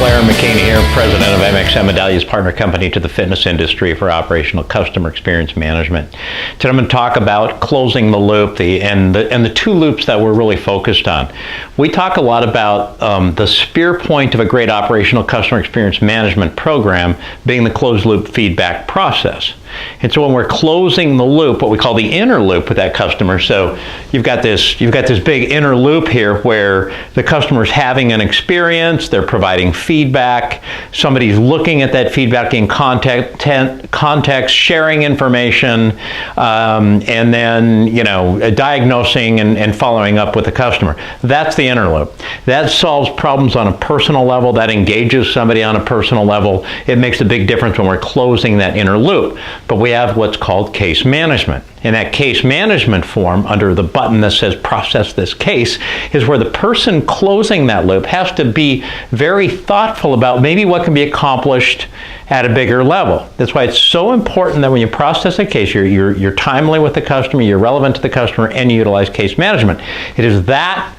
Larry McCaney here, president of MXM Medallions partner company to the fitness industry for operational customer experience management. Today I'm going to talk about closing the loop and the two loops that we're really focused on. We talk a lot about the spear point of a great operational customer experience management program being the closed loop feedback process. And so when we're closing the loop, what we call the inner loop with that customer, so you've got this big inner loop here where the customer's having an experience, they're providing feedback, somebody's looking at that feedback in context, sharing information, and then diagnosing and following up with the customer. That's the inner loop. That solves problems on a personal level, that engages somebody on a personal level. It makes a big difference when we're closing that inner loop. But we have what's called case management. And that case management form, under the button that says process this case, is where the person closing that loop has to be very thoughtful about maybe what can be accomplished at a bigger level. That's why it's so important that when you process a case, you're timely with the customer, you're relevant to the customer, and you utilize case management. It is that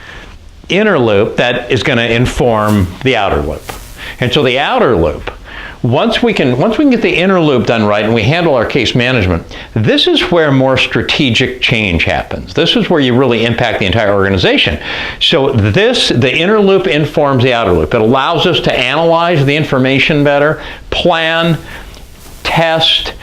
inner loop that is going to inform the outer loop. And so the outer loop, once we can get the inner loop done right and we handle our case management, this is where more strategic change happens. This is where you really impact the entire organization. So the inner loop informs the outer loop. It allows us to analyze the information better, plan, test,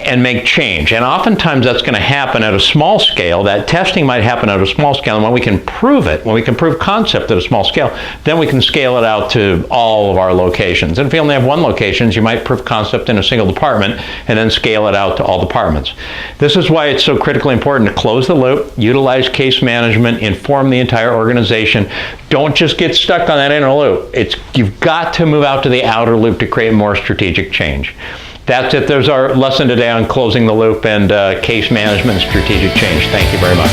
and make change. And oftentimes that's going to happen at a small scale. That testing might happen at a small scale, and when we can prove it, when we can prove concept at a small scale, then we can scale it out to all of our locations. And if you only have one location, you might prove concept in a single department and then scale it out to all departments. This is why it's so critically important to close the loop, utilize case management, inform the entire organization. Don't just get stuck on that inner loop. You've got to move out to the outer loop to create more strategic change. That's it. There's our lesson today on closing the loop and case management and strategic change. Thank you very much.